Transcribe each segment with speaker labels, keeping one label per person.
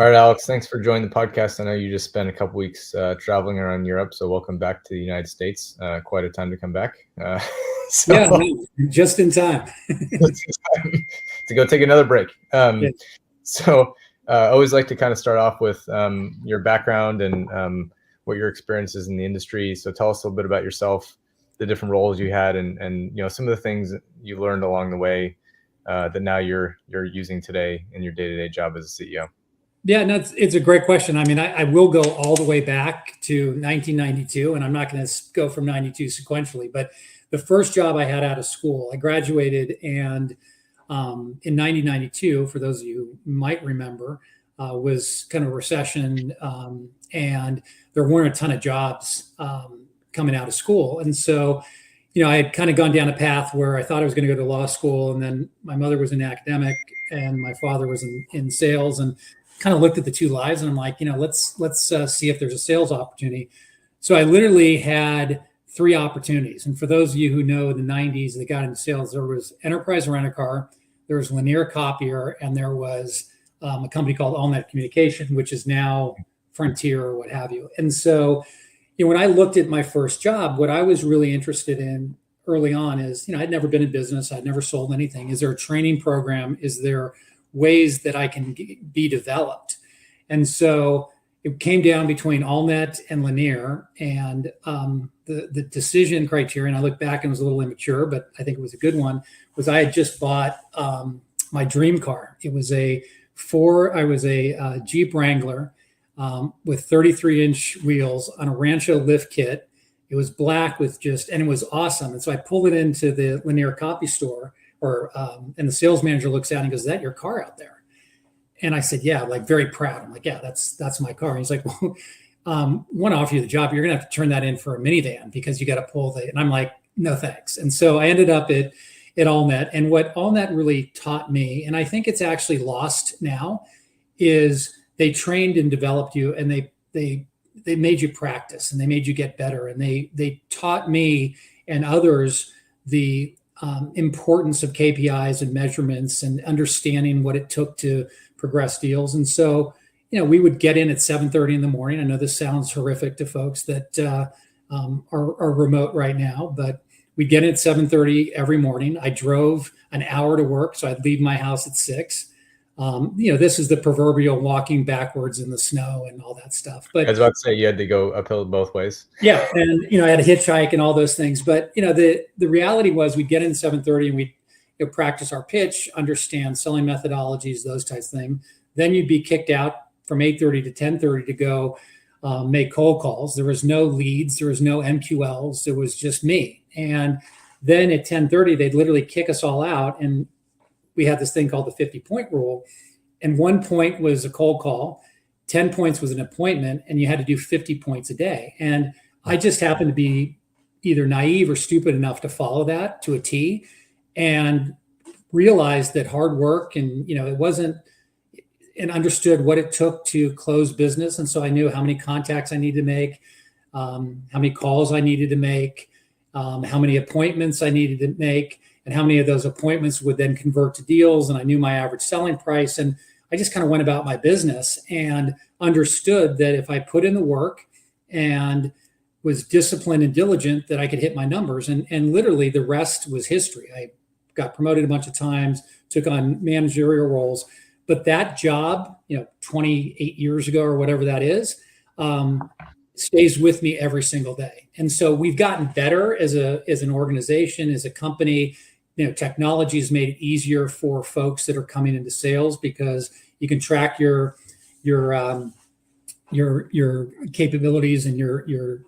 Speaker 1: All right, Alex, thanks for joining the podcast. I know you just spent a couple weeks traveling around Europe, so welcome back to the United States. Quite a time to come back.
Speaker 2: Yeah, no, just in time.
Speaker 1: To go take another break.
Speaker 2: Yeah.
Speaker 1: So I always like to kind of start off with your background and what your experience is in the industry. So tell us a little bit about yourself, the different roles you had, and some of the things that you learned along the way that now you're using today in your day-to-day job as a CEO.
Speaker 2: Yeah, no, it's a great question. I mean, I will go all the way back to 1992, and I'm not going to go from 92 sequentially, but the first job I had out of school, I graduated, and in 1992, for those of you who might remember, was kind of a recession, and there weren't a ton of jobs coming out of school. And so, I had kind of gone down a path where I thought I was going to go to law school, and then my mother was an academic and my father was in sales, and kind of looked at the two lives, and I'm like, let's see if there's a sales opportunity. So I literally had three opportunities. And for those of you who know the 90s that got into sales, there was Enterprise Rent-A-Car, there was Lanier Copier, and there was a company called AllNet Communication, which is now Frontier or what have you. And so, when I looked at my first job, what I was really interested in early on is, I'd never been in business. I'd never sold anything. Is there a training program? Is there ways that I can be developed? And so it came down between AllNet and Lanier, and the decision criteria, and I look back and it was a little immature, but I think it was a good one, was I had just bought my dream car. It was a Jeep Wrangler with 33-inch wheels on a Rancho lift kit. It was black and it was awesome. And so I pulled it into the Lanier copy store, and the sales manager looks at it and goes, "Is that your car out there?" And I said, "Yeah," like very proud. I'm like, "Yeah, that's my car." And he's like, "Well, want to offer you the job. You're going to have to turn that in for a minivan because you got to pull the," and I'm like, "No, thanks." And so I ended up at AllNet. And what AllNet really taught me, and I think it's actually lost now, is they trained and developed you, and they made you practice, and they made you get better. And they taught me and others the importance of KPIs and measurements and understanding what it took to progress deals. And so, we would get in at 7:30 in the morning. I know this sounds horrific to folks that are remote right now, but we'd get in at 7:30 every morning. I drove an hour to work, so I'd leave my house at 6. This is the proverbial walking backwards in the snow and all that stuff. But
Speaker 1: I was about to say you had to go uphill both ways.
Speaker 2: Yeah, and I had a hitchhike and all those things. But the reality was we'd get in 7:30 and we'd practice our pitch, understand selling methodologies, those types of things. Then you'd be kicked out from 8:30 to 10:30 to go make cold calls. There was no leads, there was no MQLs, it was just me. And then at 10:30 they'd literally kick us all out, and we had this thing called the 50-point rule. And 1 point was a cold call, 10 points was an appointment, and you had to do 50 points a day. And I just happened to be either naive or stupid enough to follow that to a T, and realized that hard work and, it wasn't, and understood what it took to close business. And so I knew how many contacts I needed to make, how many calls I needed to make, how many appointments I needed to make, and how many of those appointments would then convert to deals. And I knew my average selling price. And I just kind of went about my business and understood that if I put in the work and was disciplined and diligent, that I could hit my numbers. And literally the rest was history. I got promoted a bunch of times, took on managerial roles. But that job, 28 years ago or whatever that is, stays with me every single day. And so we've gotten better as an organization, as a company. Technology has made it easier for folks that are coming into sales because you can track your capabilities and your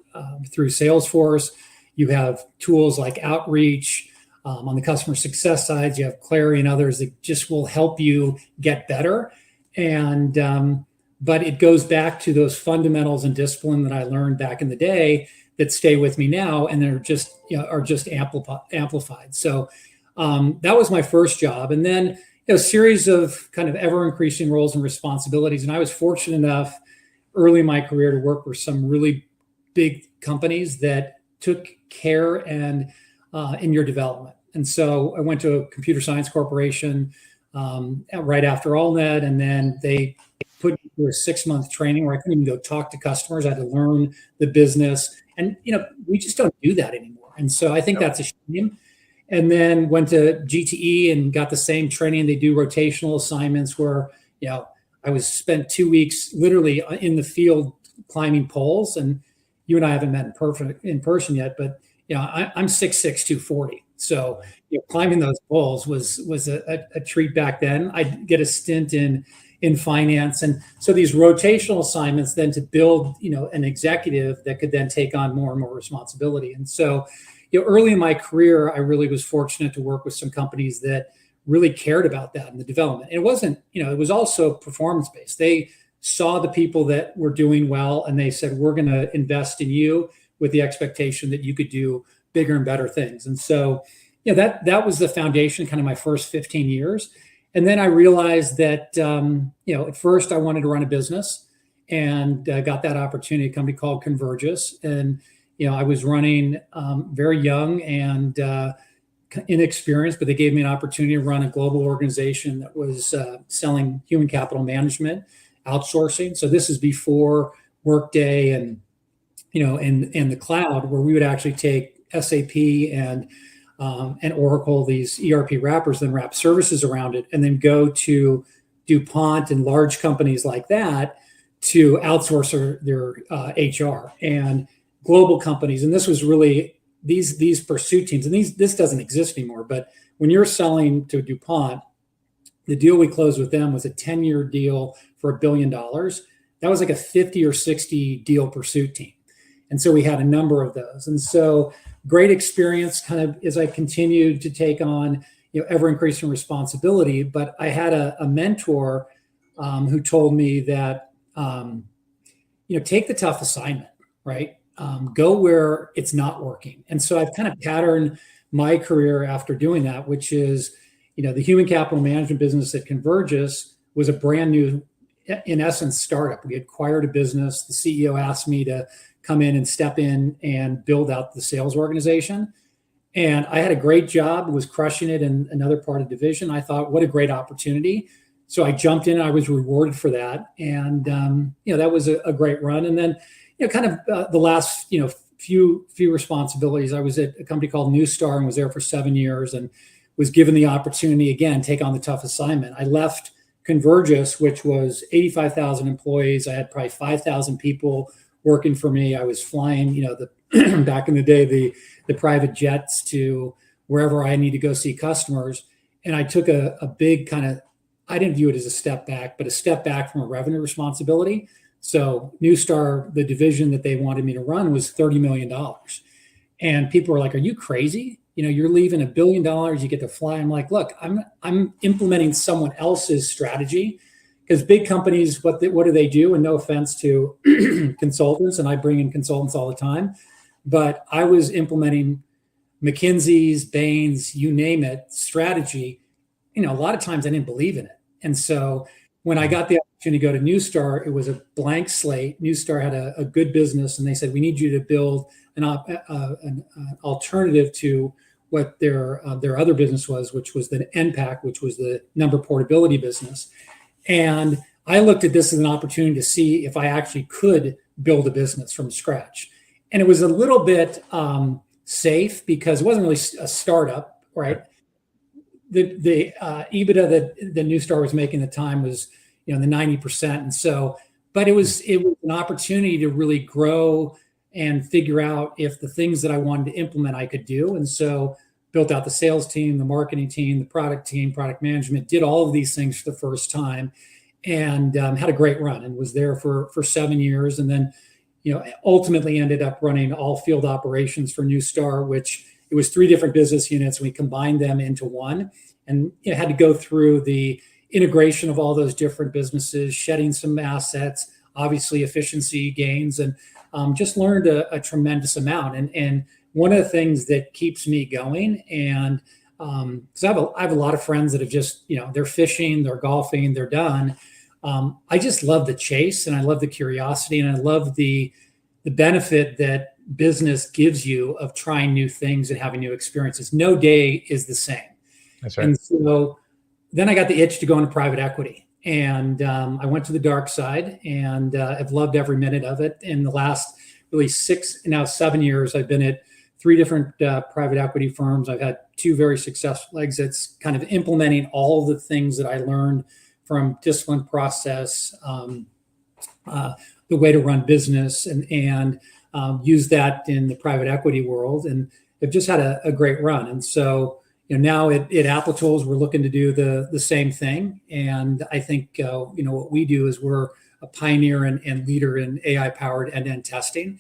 Speaker 2: through Salesforce. You have tools like Outreach. On the customer success side, you have Clary and others that just will help you get better. And but it goes back to those fundamentals and discipline that I learned back in the day that stay with me now, and they're just are just amplified. So that was my first job, and then a series of kind of ever increasing roles and responsibilities. And I was fortunate enough early in my career to work with some really big companies that took care and in your development. And so I went to a computer science corporation right after AllNet, and then they put me through a 6-month training where I couldn't even go talk to customers. I had to learn the business. And, we just don't do that anymore. And so I think that's a shame. And then went to GTE and got the same training. They do rotational assignments where, I spent 2 weeks literally in the field climbing poles. And you and I haven't met in person yet, but I'm 6'6", 240. So climbing those poles was a treat back then. I'd get a stint in finance. And so these rotational assignments then to build, an executive that could then take on more and more responsibility. And so, early in my career, I really was fortunate to work with some companies that really cared about that in the development. And it wasn't, it was also performance-based. They saw the people that were doing well and they said, we're going to invest in you with the expectation that you could do bigger and better things. And so, that was the foundation, kind of my first 15 years. And then I realized that, at first I wanted to run a business and got that opportunity, a company called Convergys. And, I was running very young and inexperienced, but they gave me an opportunity to run a global organization that was selling human capital management, outsourcing. So this is before Workday and, and the cloud, where we would actually take SAP and Oracle, these ERP wrappers, then wrap services around it, and then go to DuPont and large companies like that to outsource their HR and global companies. And this was really these pursuit teams. And this doesn't exist anymore. But when you're selling to DuPont, the deal we closed with them was a 10-year deal for $1 billion. That was like a 50 or 60 deal pursuit team. And so we had a number of those. And so great experience kind of as I continued to take on, ever increasing responsibility. But I had a mentor who told me that, take the tough assignment, right? Go where it's not working. And so I've kind of patterned my career after doing that, which is, the human capital management business at Convergys was a brand new, in essence, startup. We acquired a business. The CEO asked me to come in and step in and build out the sales organization. And I had a great job, was crushing it in another part of the division. I thought, what a great opportunity. So I jumped in, I was rewarded for that. And, that was a great run. And then, kind of the last, few responsibilities. I was at a company called Newstar and was there for 7 years and was given the opportunity, again, take on the tough assignment. I left Convergys, which was 85,000 employees. I had probably 5,000 people working for me. I was flying, back in the day, the private jets to wherever I need to go see customers. And I took a big kind of, I didn't view it as a step back, but a step back from a revenue responsibility. So Newstar, the division that they wanted me to run was $30 million. And people were like, are you crazy? You're leaving $1 billion, you get to fly. I'm like, look, I'm implementing someone else's strategy, because big companies, what do they do? And no offense to consultants, and I bring in consultants all the time, but I was implementing McKinsey's, Bain's, you name it, strategy. A lot of times I didn't believe in it. And so when I got the opportunity to go to Newstar, it was a blank slate. Newstar had a good business, and they said, we need you to build an alternative to what their other business was, which was the NPAC, which was the number portability business. And I looked at this as an opportunity to see if I actually could build a business from scratch. And it was a little bit safe because it wasn't really a startup, right? The EBITDA that the Newstar was making at the time was, the 90%. And so, but it was an opportunity to really grow and figure out if the things that I wanted to implement I could do. And so built out the sales team, the marketing team, product management, did all of these things for the first time, and had a great run and was there for 7 years. And then, ultimately ended up running all field operations for Newstar, which it was 3 different business units. We combined them into one, and had to go through the integration of all those different businesses, shedding some assets, obviously efficiency gains, and just learned a tremendous amount. And one of the things that keeps me going, and because I have a lot of friends that have just, they're fishing, they're golfing, they're done. I just love the chase, and I love the curiosity, and I love the benefit that business gives you of trying new things and having new experiences. No day is the same.
Speaker 1: That's right.
Speaker 2: And so then I got the itch to go into private equity. And I went to the dark side, and I've loved every minute of it. In the last really 7 years, I've been at 3 different private equity firms. I've had 2 very successful exits, kind of implementing all the things that I learned from discipline, process, the way to run business, and use that in the private equity world. And have just had a great run. And so, now at Applitools, we're looking to do the same thing. And I think, what we do is we're a pioneer and leader in AI-powered end-to-end testing.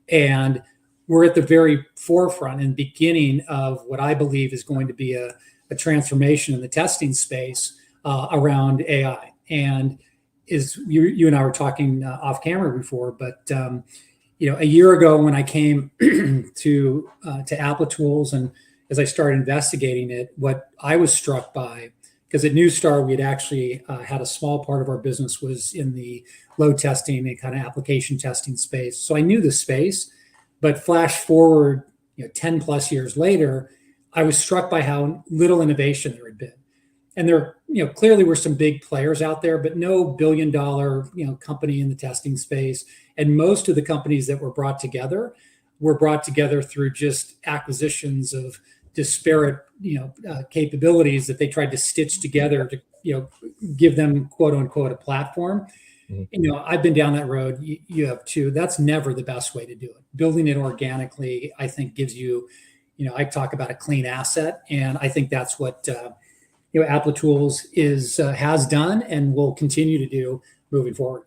Speaker 2: And we're at the very forefront and beginning of what I believe is going to be a transformation in the testing space around AI. And is you and I were talking off camera before, but a year ago when I came to Applitools, and as I started investigating it, what I was struck by, because at Newstar we had actually had a small part of our business was in the load testing and kind of application testing space. So I knew the space, but flash forward 10 plus years later, I was struck by how little innovation there had been. And there clearly were some big players out there, but no billion-dollar company in the testing space. And most of the companies that were brought together through just acquisitions of disparate capabilities that they tried to stitch together to give them quote unquote a platform. Mm-hmm. I've been down that road. You have too. That's never the best way to do it. Building it organically, I think, gives you, I talk about a clean asset, and I think that's what Applitools has done and will continue to do moving forward.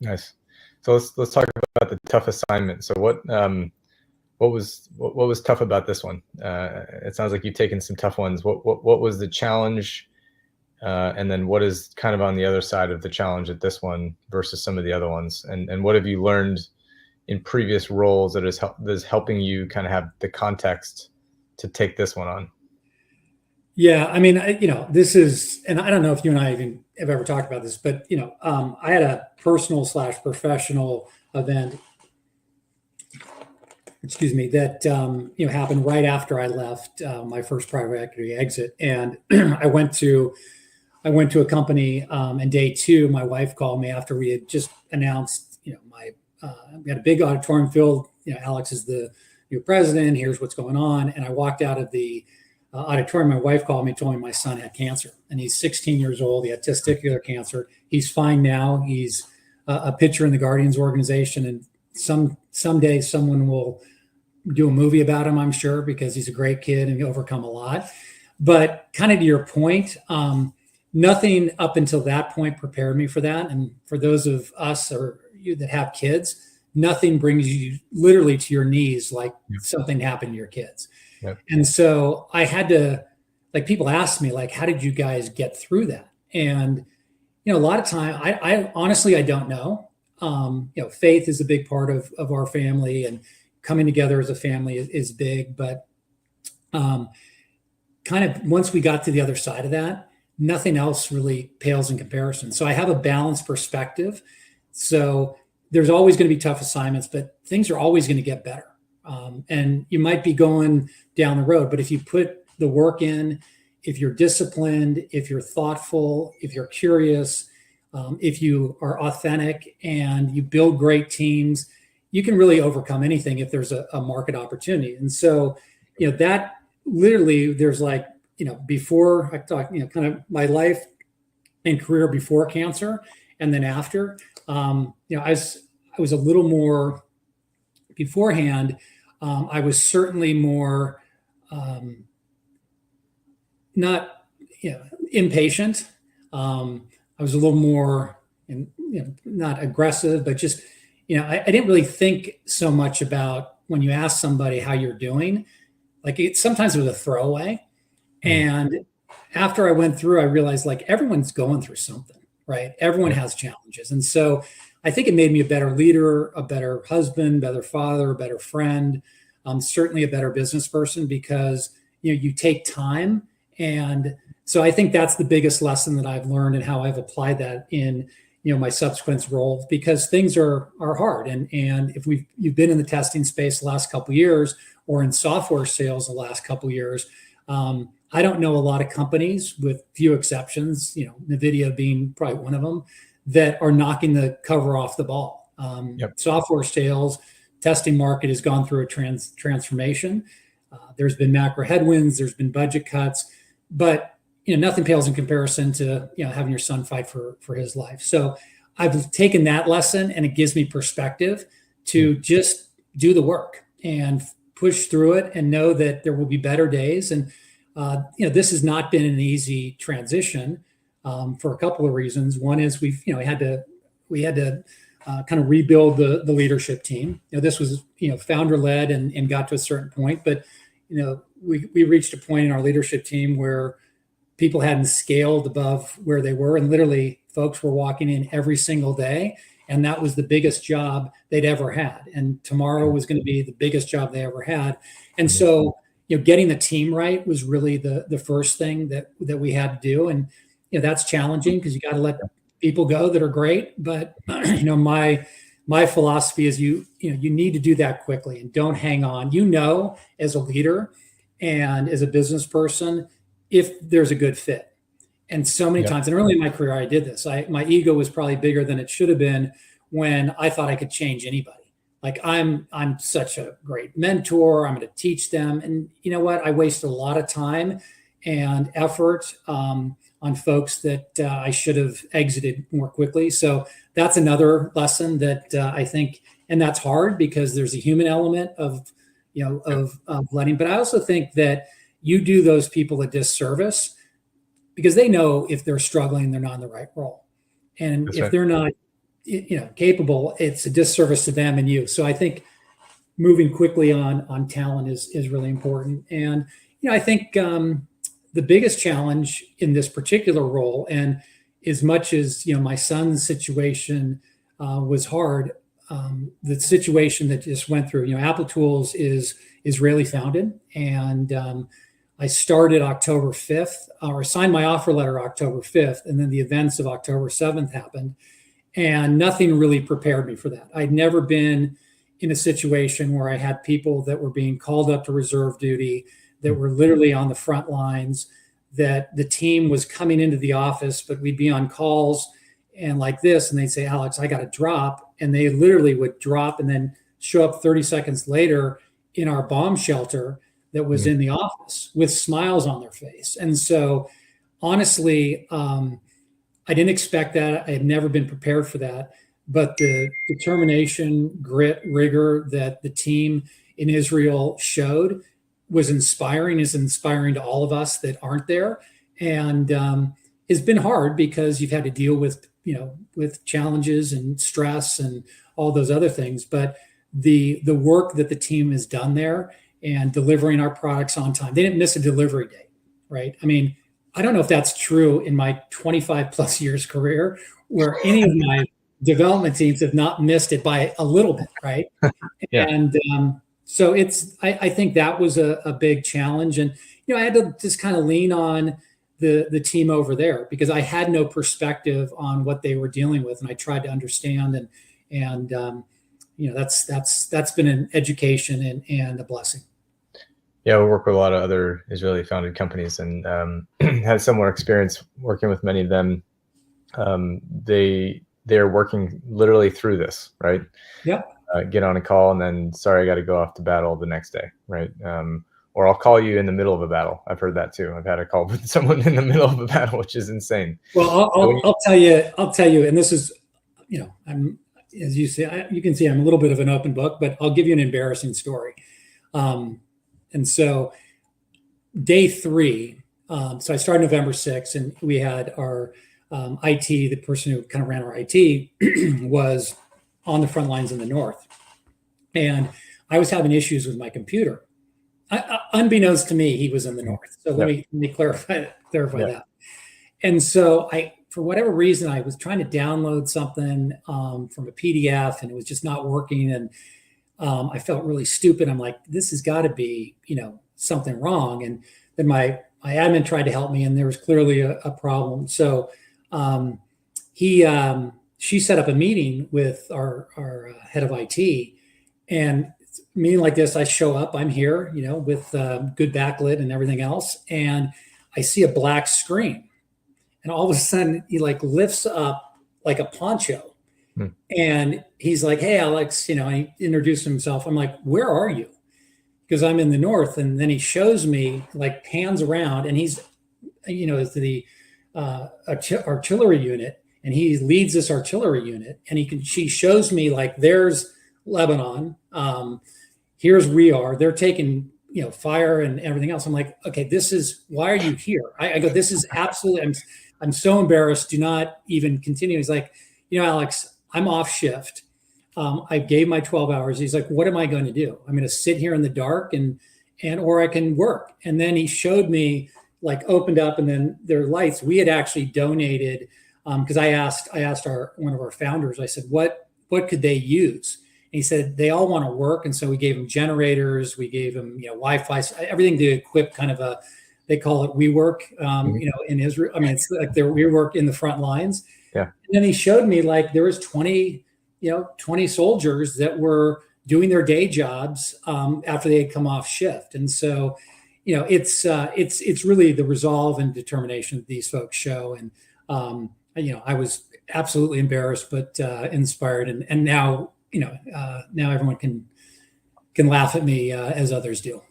Speaker 1: Nice. So let's talk about the tough assignment. So what was tough about this one? It sounds like you've taken some tough ones. What was the challenge? And then what is kind of on the other side of the challenge at this one versus some of the other ones? And what have you learned in previous roles that is helping you kind of have the context to take this one on?
Speaker 2: Yeah, I mean, this is, and I don't know if you and I even have ever talked about this, but I had a personal / professional event, that happened right after I left my first private equity exit, and I went to a company, and day 2, my wife called me after we had just announced, we had a big auditorium filled. Alex is the new president. Here's what's going on, and I walked out of the auditorium. My wife called me, told me my son had cancer, and he's 16 years old. He had testicular cancer. He's fine now. He's a pitcher in the Guardians organization, and someday someone will do a movie about him, I'm sure, because he's a great kid and he overcome a lot. But kind of to your point, nothing up until that point prepared me for that. And for those of us or you that have kids, nothing brings you literally to your knees like something happened to your kids. Yep. And so I had to, people ask me, how did you guys get through that? And, a lot of time, I honestly, I don't know. Faith is a big part of our family, and coming together as a family is big. But kind of once we got to the other side of that, nothing else really pales in comparison. So I have a balanced perspective. So there's always going to be tough assignments, but things are always going to get better. And you might be going down the road, but if you put the work in, if you're disciplined, if you're thoughtful, if you're curious, if you are authentic and you build great teams, you can really overcome anything if there's a market opportunity. And so, that literally there's before I talk, kind of my life and career before cancer and then after, I was a little more beforehand. I was certainly more not impatient. I was a little more, not aggressive, but just, I didn't really think so much about when you ask somebody how you're doing, sometimes it was a throwaway. And after I went through, I realized everyone's going through something, right? Everyone has challenges. And so I think it made me a better leader, a better husband, better father, a better friend, certainly a better business person, because, you take time. And so I think that's the biggest lesson that I've learned and how I've applied that in, my subsequent roles, because things are hard. And if you've been in the testing space the last couple of years or in software sales the last couple of years, I don't know a lot of companies, with few exceptions, NVIDIA being probably one of them, that are knocking the cover off the ball.
Speaker 1: Yep.
Speaker 2: Software sales, testing market has gone through a transformation. There's been macro headwinds, there's been budget cuts, but nothing pales in comparison to having your son fight for his life. So I've taken that lesson, and it gives me perspective to just do the work and push through it, and know that there will be better days. And this has not been an easy transition for a couple of reasons. One is we had to kind of rebuild the leadership team. This was founder led and got to a certain point, but we reached a point in our leadership team where people hadn't scaled above where they were, and literally folks were walking in every single day, and that was the biggest job they'd ever had, and tomorrow was going to be the biggest job they ever had. And so getting the team right was really the first thing that we had to do. And that's challenging because you got to let people go that are great, but my philosophy is you need to do that quickly and don't hang on. As a leader and as a business person, if there's a good fit. And so many times, and early in my career, I did this. My ego was probably bigger than it should have been when I thought I could change anybody. Like I'm such a great mentor. I'm going to teach them. And you know what? I wasted a lot of time and effort on folks that I should have exited more quickly. So that's another lesson that I think, and that's hard because there's a human element of letting. But I also think that you do those people a disservice because they know if they're struggling, they're not in the right role, and if they're not capable, it's a disservice to them and you. So I think moving quickly on talent is really important. And I think the biggest challenge in this particular role, and as much as my son's situation was hard, the situation that just went through, Applitools is Israeli founded, and I started October 5th, or signed my offer letter October 5th, and then the events of October 7th happened. And nothing really prepared me for that. I'd never been in a situation where I had people that were being called up to reserve duty, that were literally on the front lines, that the team was coming into the office, but we'd be on calls and like this, and they'd say, Alex, I got to drop. And they literally would drop and then show up 30 seconds later in our bomb shelter that was in the office with smiles on their face. And so honestly, I didn't expect that. I had never been prepared for that. But the determination, grit, rigor that the team in Israel showed was inspiring, is inspiring to all of us that aren't there. And it's been hard because you've had to deal with challenges and stress and all those other things. But the work that the team has done there and delivering our products on time, they didn't miss a delivery date, right? I mean, I don't know if that's true in my 25 plus years career, where any of my development teams have not missed it by a little bit, right?
Speaker 1: Yeah.
Speaker 2: And so I think that was a big challenge. And, I had to just kind of lean on the team over there because I had no perspective on what they were dealing with. And I tried to understand and that's been an education and a blessing.
Speaker 1: Yeah, we work with a lot of other Israeli-founded companies and had similar experience working with many of them. They're working literally through this, right?
Speaker 2: Yeah.
Speaker 1: Get on a call and then, sorry, I got to go off to battle the next day, right? Or I'll call you in the middle of a battle. I've heard that too. I've had a call with someone in the middle of a battle, which is insane.
Speaker 2: Well, I'll tell you, and this is, I'm, as you say, you can see I'm a little bit of an open book, but I'll give you an embarrassing story. And so day 3, so I started November 6th, and we had our IT, the person who kind of ran our IT was on the front lines in the north. And I was having issues with my computer. Unbeknownst to me, he was in the north. So let me clarify that. And so for whatever reason, I was trying to download something from a PDF, and it was just not working. And I felt really stupid. I'm like, this has got to be, something wrong. And then my admin tried to help me, and there was clearly a problem. So she set up a meeting with our head of IT, and meeting like this, I show up, I'm here, with good backlit and everything else. And I see a black screen. And all of a sudden he like lifts up like a poncho.
Speaker 1: Hmm.
Speaker 2: And he's like, "Hey, Alex," he introduced himself. I'm like, "Where are you?" Because I'm in the north. And then he shows me, like, pans around, and he's, it's the artillery unit, and he leads this artillery unit. And she shows me, like, there's Lebanon. Here's we are. They're taking, fire and everything else. I'm like, okay, why are you here? I go, this is absolutely, I'm so embarrassed. Do not even continue. He's like, Alex, I'm off shift. I gave my 12 hours. He's like, what am I going to do? I'm going to sit here in the dark or I can work. And then he showed me, like, opened up, and then their lights. We had actually donated, because I asked one of our founders, I said, what could they use? And he said, they all want to work. And so we gave them generators. We gave them, Wi-Fi, everything to equip kind of they call it WeWork, in Israel. I mean, it's like their WeWork in the front lines.
Speaker 1: Yeah. And
Speaker 2: then he showed me, like, there was 20 soldiers that were doing their day jobs after they had come off shift. And so, it's really the resolve and determination that these folks show. And, I was absolutely embarrassed, but inspired. And now, now everyone can laugh at me as others do.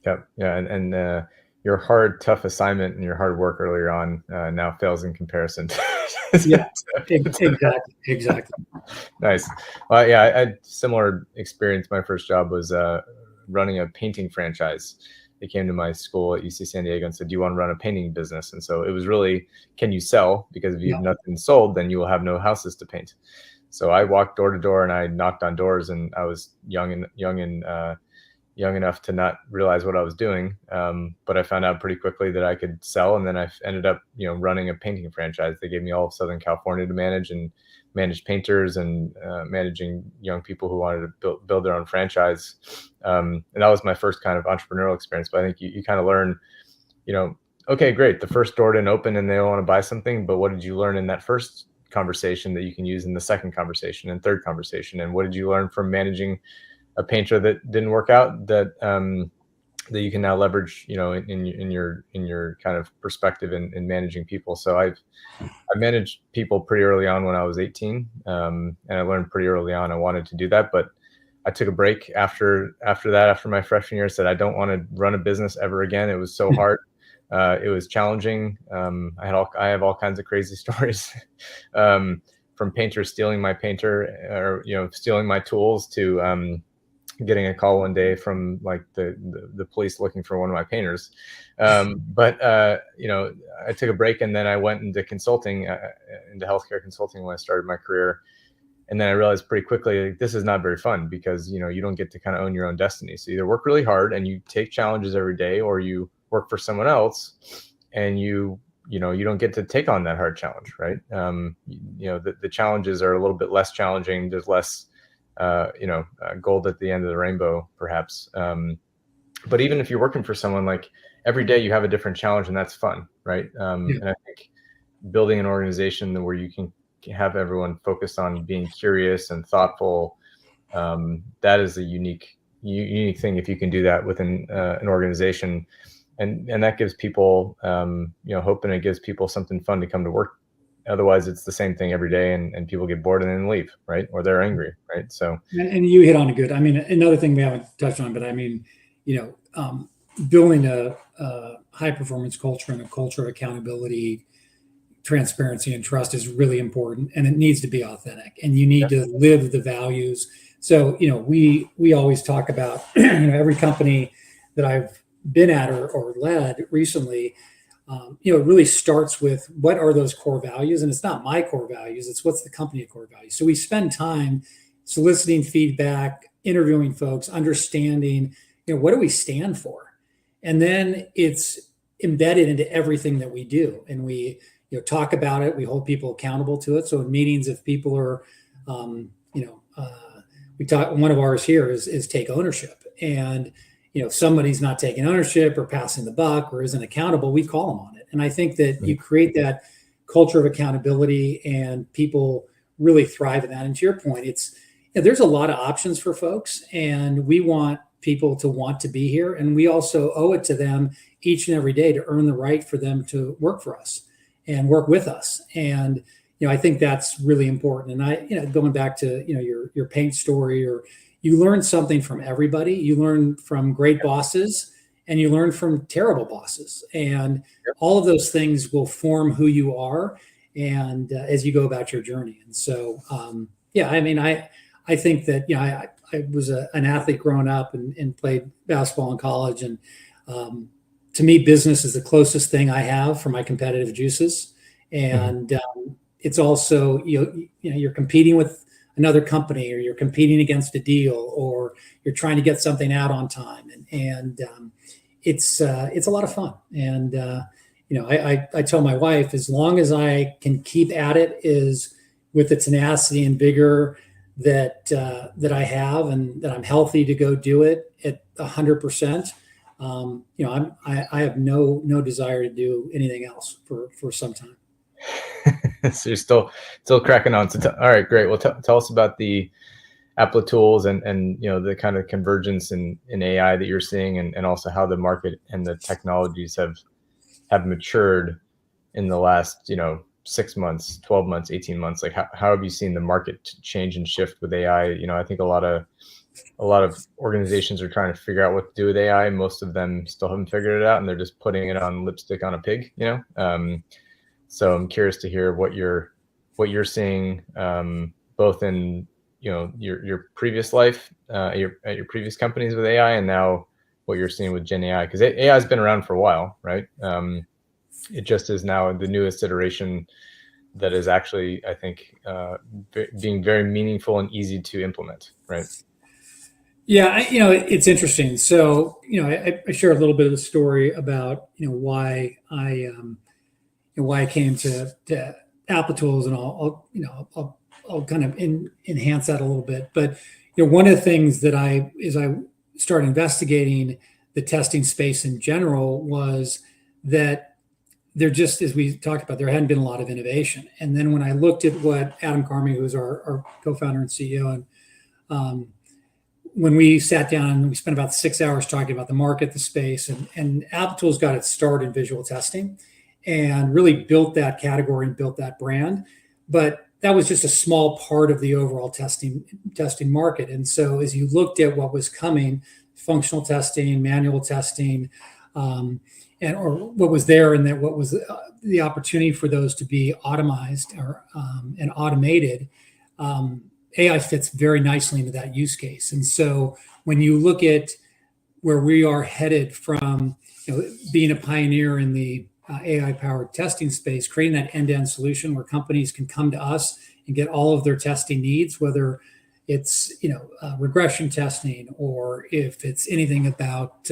Speaker 1: Yeah. And your hard, tough assignment and your hard work earlier on now fails in comparison.
Speaker 2: Yeah, exactly.
Speaker 1: Nice. Well, yeah, I had similar experience. My first job was running a painting franchise. They came to my school at UC San Diego and said, "Do you want to run a painting business?" And so it was really, can you sell? Because if you have nothing sold, then you will have no houses to paint. So I walked door to door and I knocked on doors, and I was young enough to not realize what I was doing. But I found out pretty quickly that I could sell. And then I ended up, running a painting franchise. They gave me all of Southern California to manage, and manage painters and managing young people who wanted to build their own franchise. And that was my first kind of entrepreneurial experience. But I think you kind of learn, okay, great. The first door didn't open and they want to buy something, but what did you learn in that first conversation that you can use in the second conversation and third conversation? And what did you learn from managing a painter that didn't work out that you can now leverage, in your kind of perspective in managing people? So I managed people pretty early on when I was 18, and I learned pretty early on I wanted to do that. But I took a break after my freshman year. Said I don't want to run a business ever again. It was so hard. It was challenging. I have all kinds of crazy stories, from painters stealing my painter, or stealing my tools, to getting a call one day from, like, the police looking for one of my painters. But I took a break, and then I went into consulting, into healthcare consulting when I started my career. And then I realized pretty quickly, like, this is not very fun, because, you don't get to kind of own your own destiny. So either work really hard and you take challenges every day, or you work for someone else and you don't get to take on that hard challenge, right? The challenges are a little bit less challenging. There's less, gold at the end of the rainbow, perhaps. But even if you're working for someone, like, every day you have a different challenge, and that's fun, right? And I think building an organization where you can have everyone focused on being curious and thoughtful, that is a unique thing if you can do that within an organization. And that gives people, hope, and it gives people something fun to come to work. Otherwise, it's the same thing every day, and people get bored and then leave, right? Or they're angry, right? So,
Speaker 2: and you hit on it good. I mean, another thing we haven't touched on, but I mean, building a high performance culture and a culture of accountability, transparency, and trust is really important, and it needs to be authentic, and you need to live the values. So, we always talk about, every company that I've been at or led recently, it really starts with, what are those core values? And it's not my core values, it's what's the company core values. So we spend time soliciting feedback, interviewing folks, understanding, what do we stand for? And then it's embedded into everything that we do. And we, talk about it, we hold people accountable to it. So in meetings, if people are, we talk, one of ours here is take ownership. And if somebody's not taking ownership or passing the buck or isn't accountable, we call them on it. And I think that you create that culture of accountability, and people really thrive in that. And to your point, there's a lot of options for folks, and we want people to want to be here, and we also owe it to them each and every day to earn the right for them to work for us and work with us. And I think that's really important. And going back to your paint story, or you learn something from everybody. You learn from great bosses, and you learn from terrible bosses, and all of those things will form who you are, and as you go about your journey. And so, I think that I was an athlete growing up and played basketball in college, and to me, business is the closest thing I have for my competitive juices, and it's also you're competing with another company, or you're competing against a deal, or you're trying to get something out on time, and it's a lot of fun. And I tell my wife, as long as I can keep at it, is with the tenacity and vigor that I have, and that I'm healthy to go do it at 100%. I have no desire to do anything else for some time.
Speaker 1: So you're still cracking on. So all right, great. Well, tell us about the Applitools and the kind of convergence in AI that you're seeing, and also how the market and the technologies have matured in the last 6 months, 12 months, 18 months. Like how have you seen the market change and shift with AI? I think a lot of organizations are trying to figure out what to do with AI. Most of them still haven't figured it out, and they're just putting it on lipstick on a pig. So I'm curious to hear what you're seeing, both in your previous life, at your previous companies with AI, and now what you're seeing with Gen AI, because AI has been around for a while, right? It just is now the newest iteration that is actually, I think, being very meaningful and easy to implement, right?
Speaker 2: Yeah, it's interesting. So, I share a little bit of the story about why I came to Applitools, and I'll kind of enhance that a little bit. But one of the things that as I started investigating the testing space in general, was that there just, as we talked about, there hadn't been a lot of innovation. And then when I looked at what Adam Carmi, who's our co-founder and CEO, and when we sat down, we spent about 6 hours talking about the market, the space, and Applitools got its start in visual testing, and really built that category and built that brand. But that was just a small part of the overall testing market. And so as you looked at what was coming, functional testing, manual testing, or what was there, and that what was the opportunity for those to be automized and automated, AI fits very nicely into that use case. And so when you look at where we are headed from, being a pioneer in the AI-powered testing space, creating that end-to-end solution where companies can come to us and get all of their testing needs, whether it's regression testing, or if it's anything about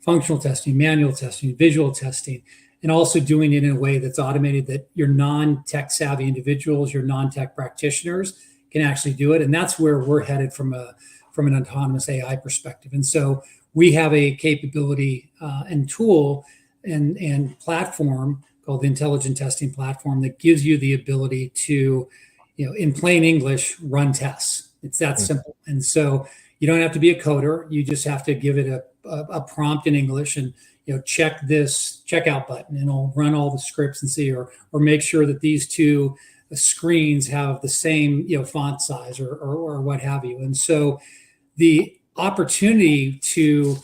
Speaker 2: functional testing, manual testing, visual testing, and also doing it in a way that's automated, that your non-tech savvy individuals, your non-tech practitioners can actually do it. And that's where we're headed from an autonomous AI perspective. And so we have a capability and tool and platform called the Intelligent Testing Platform that gives you the ability to, in plain English, run tests. It's that simple. And so you don't have to be a coder. You just have to give it a prompt in English, and check this checkout button, and it'll run all the scripts and see, or make sure that these two screens have the same font size, or what have you. And so the opportunity to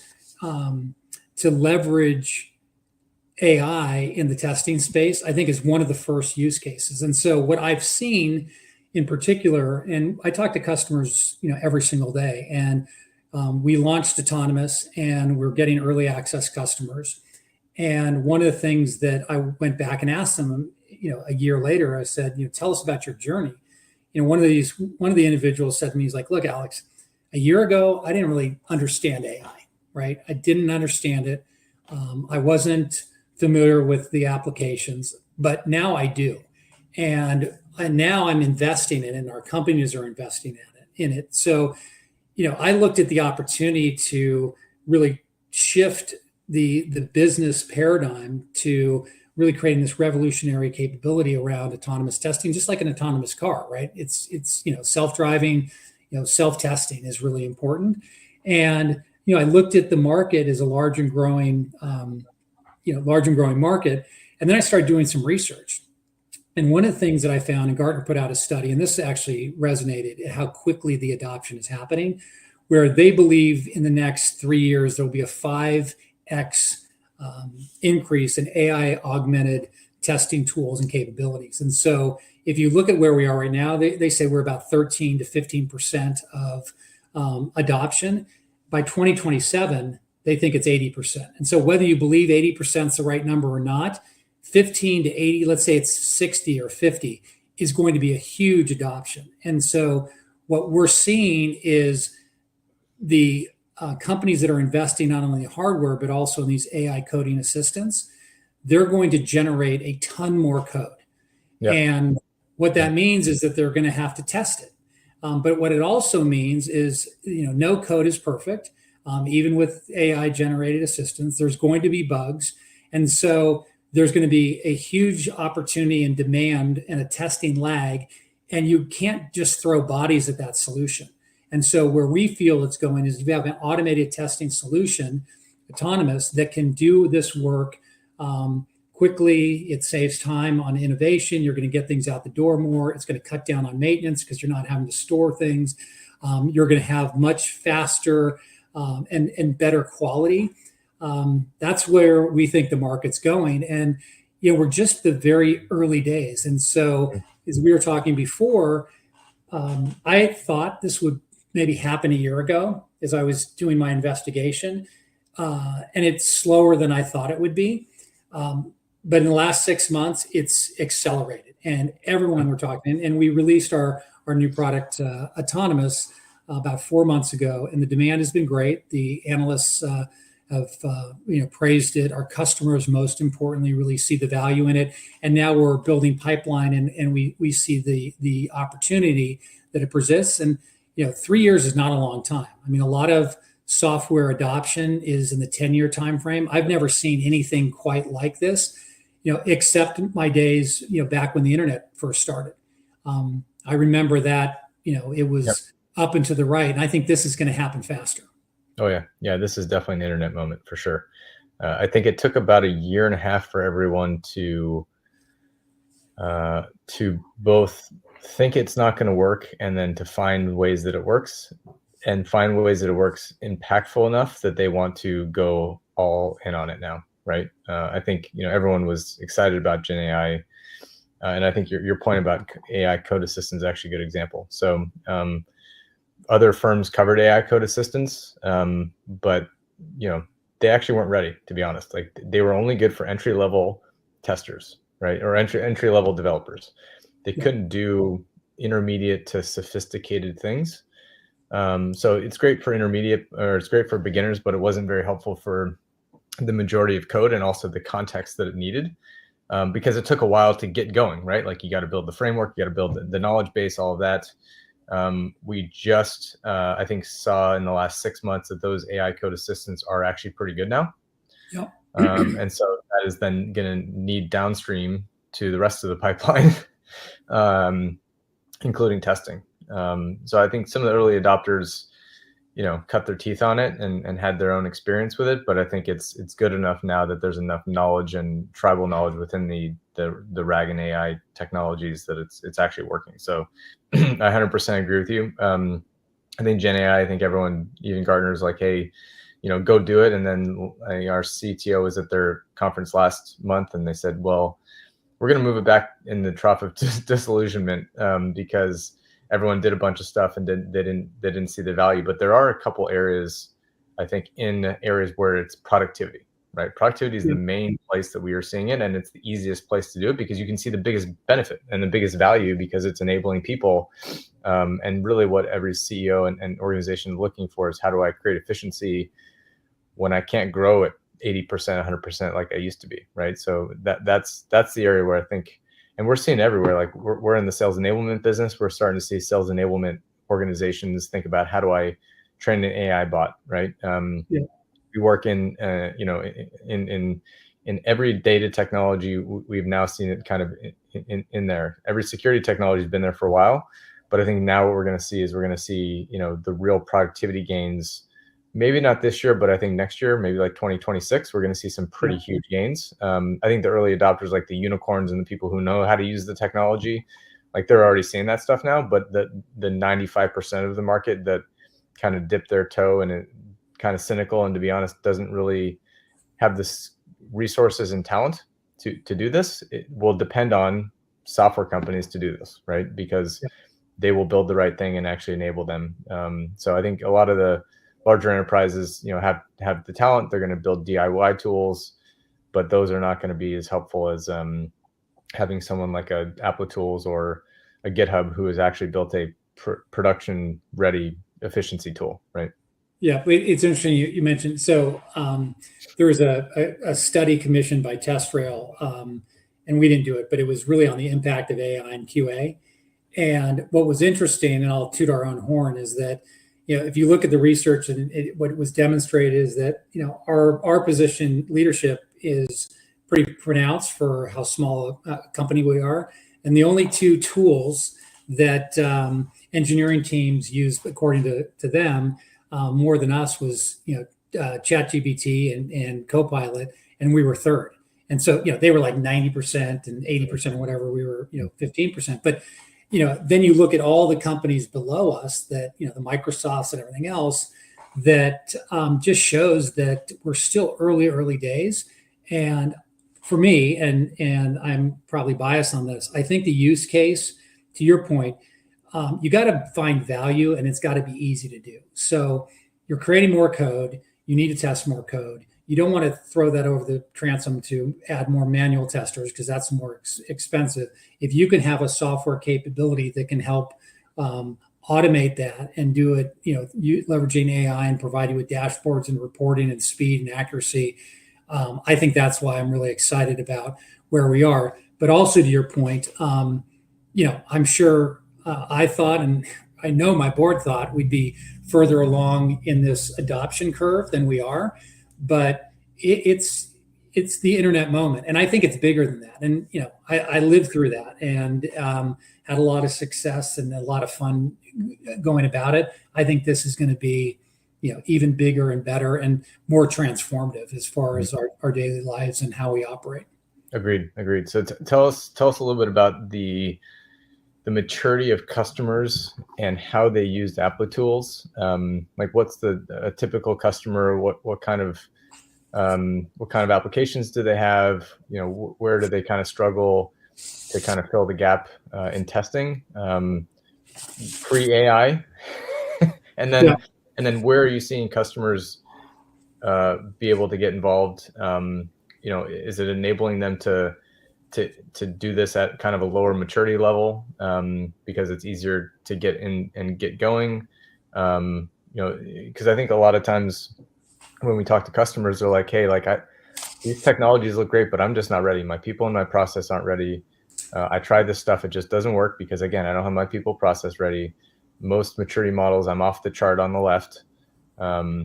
Speaker 2: leverage AI in the testing space, I think, is one of the first use cases. And so what I've seen in particular, and I talk to customers every single day, and we launched Autonomous, and we're getting early access customers. And one of the things that I went back and asked them, a year later, I said, tell us about your journey. One of the individuals said to me, he's like, look, Alex, a year ago, I didn't really understand AI, right? I didn't understand it. I wasn't familiar with the applications, but now I do. And now I'm investing in it, and our companies are investing in it. So, I looked at the opportunity to really shift the business paradigm to really creating this revolutionary capability around autonomous testing, just like an autonomous car, right? It's self-driving, self-testing is really important. And I looked at the market as a large and growing market, and then I started doing some research. And one of the things that I found, and Gartner put out a study, and this actually resonated, how quickly the adoption is happening, where they believe in the next 3 years there will be a 5x increase in AI augmented testing tools and capabilities. And so if you look at where we are right now, they say we're about 13 to 15% of adoption. By 2027, they think it's 80%. And so whether you believe 80% is the right number or not, 15 to 80, let's say it's 60 or 50, is going to be a huge adoption. And so what we're seeing is the companies that are investing not only in hardware, but also in these AI coding assistants, they're going to generate a ton more code. Yep. And what that means is that they're going to have to test it. But what it also means is, no code is perfect. Even with AI generated assistants, there's going to be bugs. And so there's going to be a huge opportunity and demand and a testing lag. And you can't just throw bodies at that solution. And so where we feel it's going is you have an automated testing solution, autonomous, that can do this work quickly. It saves time on innovation. You're going to get things out the door more. It's going to cut down on maintenance because you're not having to store things. You're going to have much faster and better quality. That's where we think the market's going. And, we're just the very early days. And so as we were talking before, I thought this would maybe happen a year ago as I was doing my investigation. And it's slower than I thought it would be. But in the last 6 months, it's accelerated. And everyone we're talking, and we released our new product, Autonomous, about 4 months ago. And the demand has been great. The analysts have praised it. Our customers, most importantly, really see the value in it. And now we're building pipeline, and we see the opportunity that it presents. And 3 years is not a long time. I mean, a lot of software adoption is in the 10-year time frame. I've never seen anything quite like this, except my days, back when the internet first started. I remember that, it was up and to the right. And I think this is going to happen faster.
Speaker 1: Oh, yeah. Yeah, this is definitely an internet moment for sure. I think it took about 1.5 years for everyone to both think it's not going to work and then to find ways that it works, and find ways that it works impactful enough that they want to go all in on it now, right? I think everyone was excited about Gen AI, and I think your point about AI code assistants is actually a good example. So other firms covered AI code assistants, but they actually weren't ready, to be honest. Like, they were only good for entry level testers, right, or entry level developers. They couldn't do intermediate to sophisticated things. So it's great for intermediate, or it's great for beginners, but it wasn't very helpful for the majority of code and also the context that it needed, because it took a while to get going, right? Like, you got to build the framework, you got to build the knowledge base, all of that. We just, I think, saw in the last 6 months that those AI code assistants are actually pretty good now.
Speaker 2: Yep.
Speaker 1: And so that is then going to need downstream to the rest of the pipeline, including testing. So I think some of the early adopters, cut their teeth on it and had their own experience with it. But I think it's good enough now that there's enough knowledge and tribal knowledge within the RAG and AI technologies that it's actually working. So I 100% agree with you. I think Gen AI, I think everyone, even Gartner's like, hey, go do it. And then our CTO was at their conference last month, and they said, well, we're going to move it back in the trough of disillusionment, because everyone did a bunch of stuff and they didn't see the value. But there are a couple areas, I think, in areas where it's productivity, right? Productivity is the main place that we are seeing it, and it's the easiest place to do it because you can see the biggest benefit and the biggest value because it's enabling people. And really what every CEO and organization is looking for is, how do I create efficiency when I can't grow at 80%, 100% like I used to be, right? So that's the area where I think, and we're seeing everywhere, like we're in the sales enablement business. We're starting to see sales enablement organizations think about, how do I train an AI bot, right? We work in every data technology. We've now seen it kind of in there. Every security technology has been there for a while, But I think now what we're going to see is we're going to see, the real productivity gains. Maybe not this year, but I think next year, maybe like 2026, we're going to see some pretty huge gains. I think the early adopters, like the unicorns and the people who know how to use the technology, like they're already seeing that stuff now. But the 95% of the market that kind of dipped their toe and it kind of cynical, and to be honest, doesn't really have the resources and talent to do this, it will depend on software companies to do this, right? Because they will build the right thing and actually enable them. So I think a lot of the larger enterprises, have the talent. They're going to build DIY tools, but those are not going to be as helpful as having someone like a Applitools or a GitHub who has actually built a production ready efficiency tool, right?
Speaker 2: Yeah, it's interesting you mentioned. So there was a study commissioned by TestRail, and we didn't do it, but it was really on the impact of AI and QA. And what was interesting, and I'll toot our own horn, is that if you look at the research and what was demonstrated is that our position leadership is pretty pronounced for how small a company we are, and the only two tools that engineering teams use, according to them, more than us was ChatGPT and Copilot, and we were third. And so they were like 90% and 80% or whatever. We were 15%. But then you look at all the companies below us that the Microsofts and everything else that just shows that we're still early days. And for me, and I'm probably biased on this, I think the use case, to your point, you got to find value, and it's got to be easy to do. So you're creating more code. You need to test more code. You don't want to throw that over the transom to add more manual testers because that's more expensive. If you can have a software capability that can help automate that and do it, leveraging AI and provide you with dashboards and reporting and speed and accuracy, I think that's why I'm really excited about where we are. But also to your point, I'm sure I thought, and I know my board thought, we'd be further along in this adoption curve than we are. But it's the internet moment, and I think it's bigger than that. And I lived through that and had a lot of success and a lot of fun going about it. I think this is going to be even bigger and better and more transformative as far as our daily lives and how we operate. Agreed.
Speaker 1: So tell us a little bit about the maturity of customers and how they used Applitools. Like what's a typical customer? What kind of applications do they have? Where do they kind of struggle to kind of fill the gap in testing pre-AI? and then where are you seeing customers be able to get involved? Is it enabling them to do this at kind of a lower maturity level because it's easier to get in and get going? Because I think a lot of times when we talk to customers, they're like, hey, these technologies look great, but I'm just not ready. My people and my process aren't ready. I tried this stuff. It just doesn't work because, again, I don't have my people process ready. Most maturity models, I'm off the chart on the left.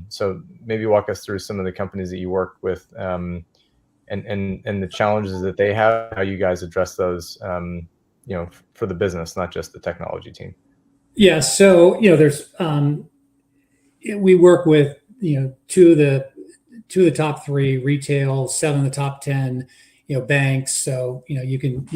Speaker 1: So maybe walk us through some of the companies that you work with and the challenges that they have, how you guys address those, for the business, not just the technology team.
Speaker 2: Yeah. So, there's, we work with, two of the top 3 retail, 7 of the top 10, banks. So, you can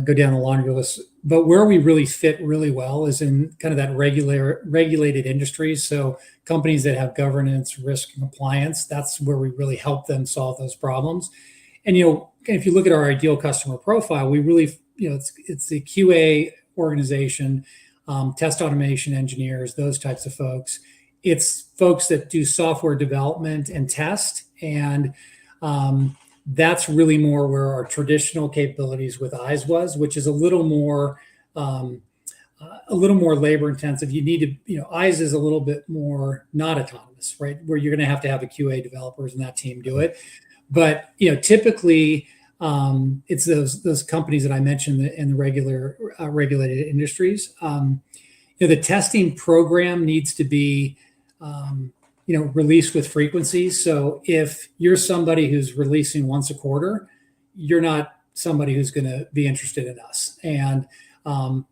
Speaker 2: go down the laundry list, but where we really fit really well is in kind of that regulated industries. So companies that have governance, risk, and compliance, that's where we really help them solve those problems. And, if you look at our ideal customer profile, we really, it's the QA organization, test automation engineers, those types of folks. It's folks that do software development and test. And that's really more where our traditional capabilities with eyes was, which is a little more labor intensive. You need to, eyes is a little bit more not autonomous, right? Where you're going to have a QA developers and that team do it. But, typically it's those companies that I mentioned in the regulated industries. The testing program needs to be, released with frequency. So if you're somebody who's releasing once a quarter, you're not somebody who's going to be interested in us. And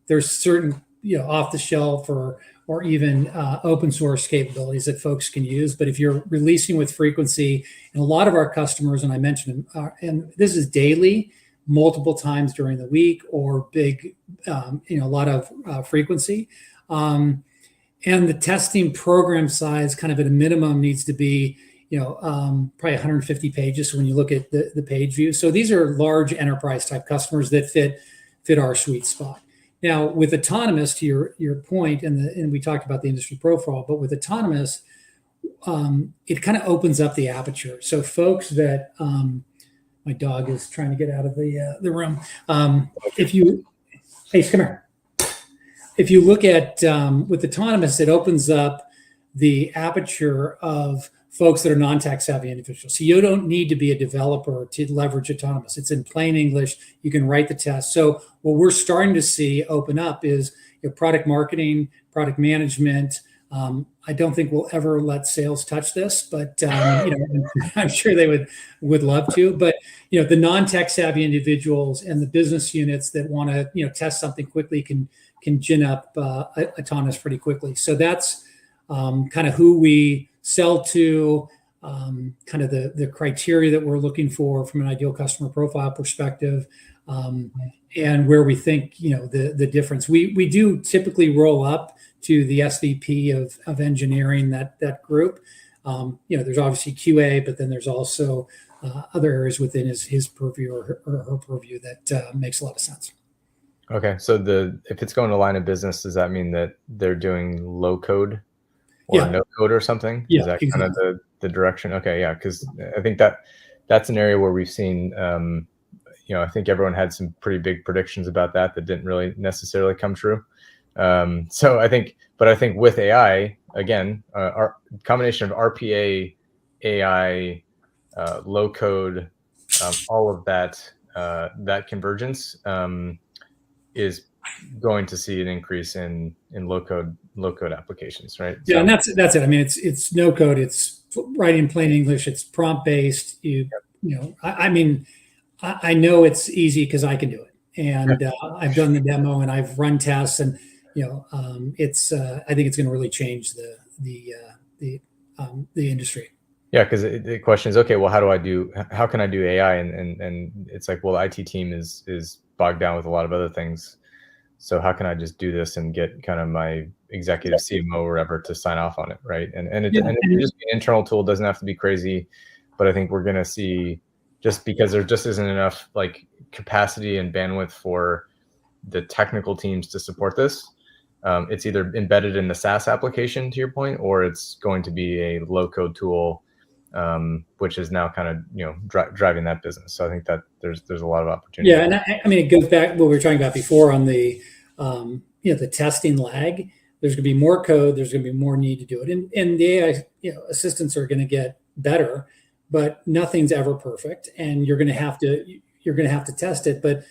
Speaker 2: There's certain, off the shelf or even open source capabilities that folks can use. But if you're releasing with frequency, and a lot of our customers, and I mentioned, and this is daily, multiple times during the week, or big, a lot of frequency. And the testing program size, kind of at a minimum, needs to be, probably 150 pages. So when you look at the page view, so these are large enterprise type customers that fit our sweet spot. Now, with autonomous, to your point, and we talked about the industry profile, but with autonomous, it kind of opens up the aperture. So folks that, my dog is trying to get out of the room. Hey, come here. If you look at with autonomous, it opens up the aperture of folks that are non-tech savvy individuals. So you don't need to be a developer to leverage autonomous. It's in plain English. You can write the test. So what we're starting to see open up is product marketing, product management. I don't think we'll ever let sales touch this, but I'm sure they would love to. But the non-tech savvy individuals and the business units that want to test something quickly can gin up autonomous pretty quickly. So that's kind of who we sell to, kind of the criteria that we're looking for from an ideal customer profile perspective, and where we think the difference. We do typically roll up to the SVP of engineering, that group. There's obviously QA, but then there's also other areas within his purview or her purview that makes a lot of sense.
Speaker 1: Okay, so if it's going to line of business, does that mean that they're doing low code or no code or something?
Speaker 2: Yeah,
Speaker 1: is that
Speaker 2: exactly.
Speaker 1: kind of the direction? Okay, yeah, because I think that's an area where we've seen, I think everyone had some pretty big predictions about that didn't really necessarily come true. So I think with AI, again, our combination of RPA, AI, low code, all of that convergence is going to see an increase in low code applications, right?
Speaker 2: Yeah, and that's it. I mean, it's no code. It's writing in plain English. It's prompt based. I know it's easy because I can do it, and I've done the demo and I've run tests, and it's. I think it's going to really change the industry.
Speaker 1: Yeah, because the question is, okay, well, how can I do AI? And it's like, well, the IT team is bogged down with a lot of other things. So how can I just do this and get kind of my executive CMO or whatever to sign off on it, right? And it can just be an internal tool. It doesn't have to be crazy, but I think we're going to see, just because there just isn't enough like capacity and bandwidth for the technical teams to support this. It's either embedded in the SaaS application, to your point, or it's going to be a low code tool, which is now kind of driving that business. So I think that there's a lot of opportunity.
Speaker 2: Yeah, and I mean, it goes back to what we were talking about before on the the testing lag. There's going to be more code. There's going to be more need to do it, and the AI assistants are going to get better, but nothing's ever perfect, and you're going to have to test it. But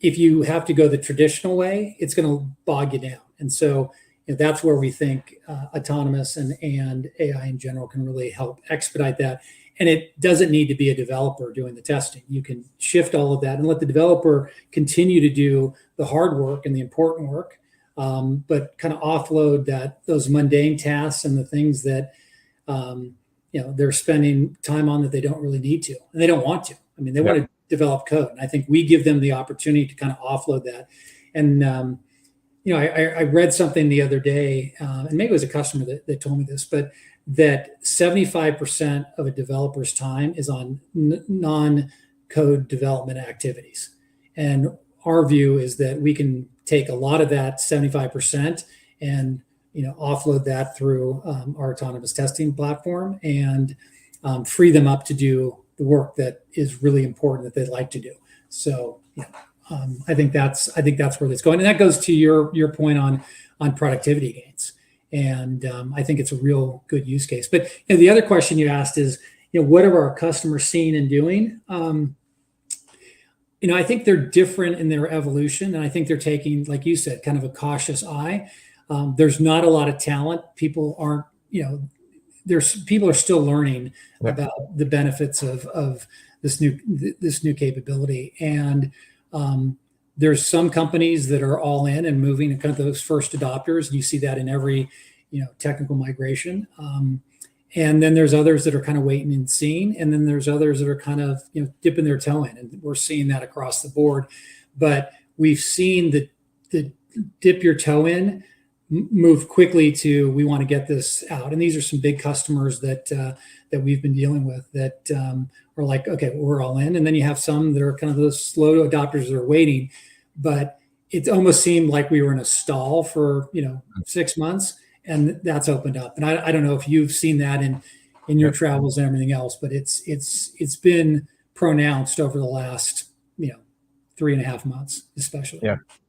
Speaker 2: if you have to go the traditional way, it's going to bog you down, and so that's where we think autonomous and AI in general can really help expedite that. And it doesn't need to be a developer doing the testing. You can shift all of that and let the developer continue to do the hard work and the important work, but kind of offload those mundane tasks and the things that they're spending time on that they don't really need to, and they don't want to. I mean, they want to develop code, and I think we give them the opportunity to kind of offload that. And I read something the other day, and maybe it was a customer that told me this, but that 75% of a developer's time is on non-code development activities. And our view is that we can take a lot of that 75% and offload that through our autonomous testing platform and free them up to do the work that is really important that they'd like to do. So I think that's where it's going, and that goes to your point on productivity gains. And I think it's a real good use case. But the other question you asked is, what are our customers seeing and doing? I think they're different in their evolution, and I think they're taking, like you said, kind of a cautious eye. There's not a lot of talent. People aren't, people are still learning about the benefits of this new capability, and There's some companies that are all in and moving, and kind of those first adopters. You see that in every, technical migration. And then there's others that are kind of waiting and seeing, and then there's others that are kind of dipping their toe in, and we're seeing that across the board. But we've seen the dip your toe in move quickly to, we want to get this out. And these are some big customers that we've been dealing with that are like, okay, we're all in. And then you have some that are kind of those slow adopters that are waiting. But it almost seemed like we were in a stall for 6 months, and that's opened up. And I don't know if you've seen that in your travels and everything else, but it's been pronounced over the last 3.5 months, especially.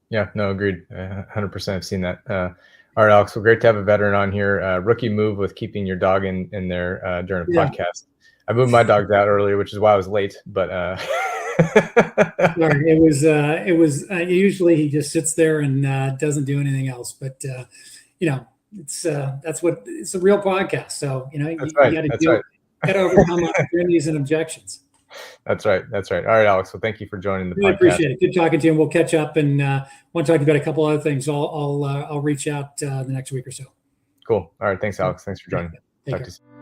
Speaker 1: Yeah, no, agreed. 100%. I've seen that. All right, Alex. Well, great to have a veteran on here. Rookie move with keeping your dog in there during a podcast. I moved my dogs out earlier, which is why I was late. But
Speaker 2: sorry, it was usually he just sits there and doesn't do anything else. But it's a real podcast. So you got to overcome opportunities and objections.
Speaker 1: That's right. All right, Alex. Well, thank you for joining the podcast.
Speaker 2: I appreciate it. Good talking to you. And we'll catch up, and want to talk about a couple other things. I'll reach out the next week or so.
Speaker 1: Cool. All right. Thanks, Alex. Thanks for joining.
Speaker 2: Take care.